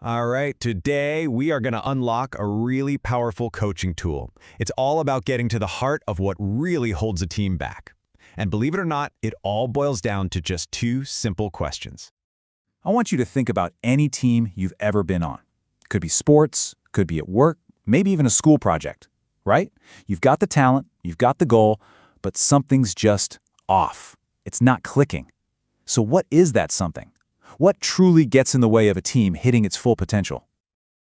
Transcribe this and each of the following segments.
All right, today we are going to unlock a really powerful coaching tool. It's all about getting to the heart of what really holds a team back. And believe it or not, it all boils down to just two simple questions. I want you to think about any team you've ever been on. Could be sports, could be at work, maybe even a school project, right? You've got the talent, you've got the goal, but something's just off. It's not clicking. So what is that something? What truly gets in the way of a team hitting its full potential?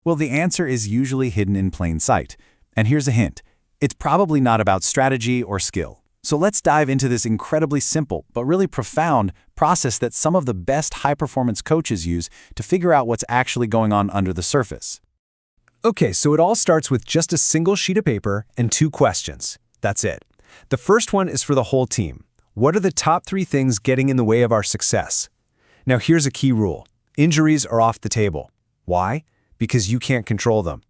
Well, the answer is usually hidden in plain sight. And here's a hint. It's probably not about strategy or skill. So let's dive into this incredibly simple, but really profound process that some of the best high-performance coaches use to figure out what's actually going on under the surface. Okay, so it all starts with just a single sheet of paper and two questions. That's it. The first one is for the whole team. What are the top 3 things getting in the way of our success? Now here's a key rule. Injuries are off the table. Why? Because you can't control them.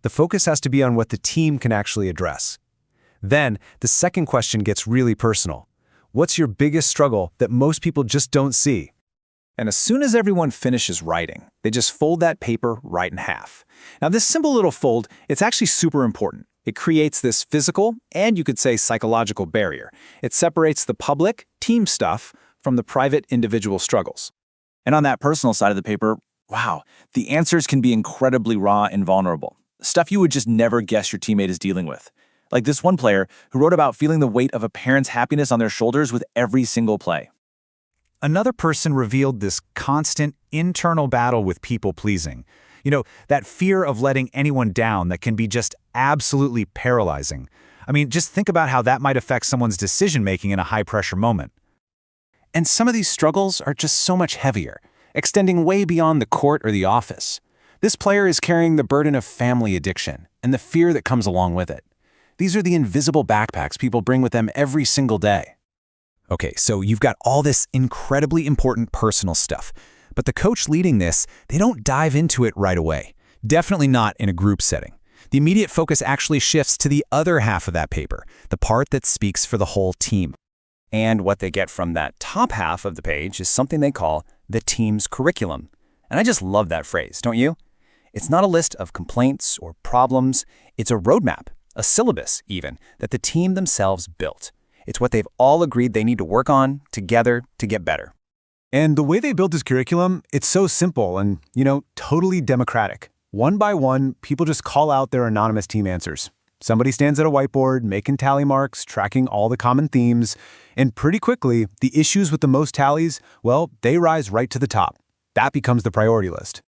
The focus has to be on what the team can actually address. Then, the second question gets really personal. What's your biggest struggle that most people just don't see? And as soon as everyone finishes writing, they just fold that paper right in half. Now this simple little fold, it's actually super important. It creates this physical and you could say psychological barrier. It separates the public, team stuff from the private individual struggles. And on that personal side of the paper, wow, the answers can be incredibly raw and vulnerable. Stuff you would just never guess your teammate is dealing with. Like this one player who wrote about feeling the weight of a parent's happiness on their shoulders with every single play. Another person revealed this constant internal battle with people-pleasing. You know, that fear of letting anyone down that can be just absolutely paralyzing. I mean, just think about how that might affect someone's decision-making in a high-pressure moment. And some of these struggles are just so much heavier, extending way beyond the court or the office. This player is carrying the burden of family addiction and the fear that comes along with it. These are the invisible backpacks people bring with them every single day. Okay, so you've got all this incredibly important personal stuff, but the coach leading this, they don't dive into it right away. Definitely not in a group setting. The immediate focus actually shifts to the other half of that paper, the part that speaks for the whole team. And what they get from that top half of the page is something they call the team's curriculum. And I just love that phrase, don't you? It's not a list of complaints or problems. It's a roadmap, a syllabus even, that the team themselves built. It's what they've all agreed they need to work on together to get better. And the way they built this curriculum, it's so simple and, totally democratic. One by one, people just call out their anonymous team answers. Somebody stands at a whiteboard, making tally marks, tracking all the common themes, and pretty quickly, the issues with the most tallies, well, they rise right to the top. That becomes the priority list.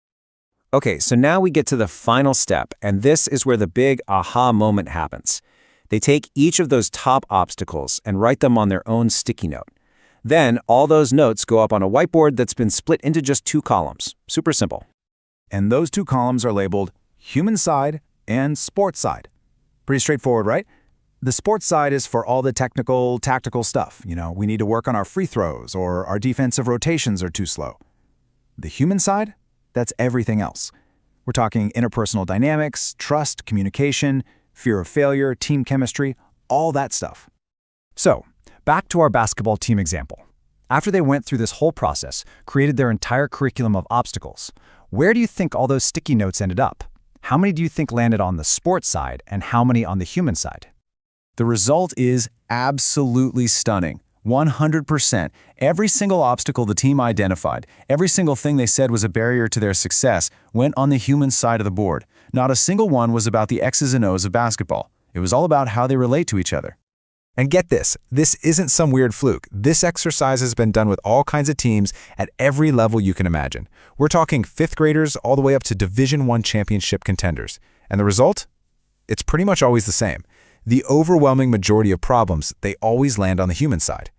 Okay, so now we get to the final step, and this is where the big aha moment happens. They take each of those top obstacles and write them on their own sticky note. Then, all those notes go up on a whiteboard that's been split into just 2 columns. Super simple. And those 2 columns are labeled human side and sports side. Pretty straightforward, right? The sports side is for all the technical, tactical stuff. We need to work on our free throws or our defensive rotations are too slow. The human side, that's everything else. We're talking interpersonal dynamics, trust, communication, fear of failure, team chemistry, all that stuff. So, back to our basketball team example. After they went through this whole process, created their entire curriculum of obstacles, where do you think all those sticky notes ended up? How many do you think landed on the sports side and how many on the human side? The result is absolutely stunning. 100%. Every single obstacle the team identified, every single thing they said was a barrier to their success, went on the human side of the board. Not a single one was about the X's and O's of basketball. It was all about how they relate to each other. And get this isn't some weird fluke. This exercise has been done with all kinds of teams at every level you can imagine. We're talking 5th graders all the way up to Division I championship contenders. And the result? It's pretty much always the same. The overwhelming majority of problems, they always land on the human side.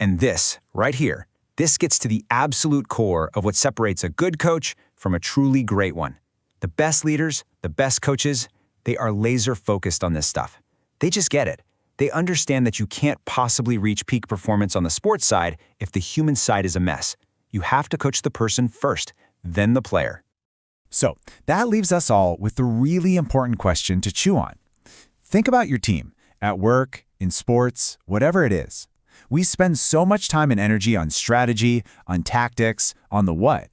And this, right here, this gets to the absolute core of what separates a good coach from a truly great one. The best leaders, the best coaches, they are laser focused on this stuff. They just get it. They understand that you can't possibly reach peak performance on the sports side if the human side is a mess. You have to coach the person first, then the player. So that leaves us all with the really important question to chew on. Think about your team, at work, in sports, whatever it is. We spend so much time and energy on strategy, on tactics, on the what.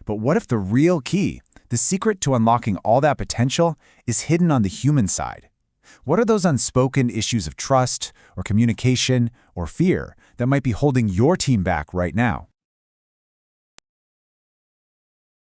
But what if the real key, The secret to unlocking all that potential is hidden on the human side. What are those unspoken issues of trust, or communication, or fear that might be holding your team back right now?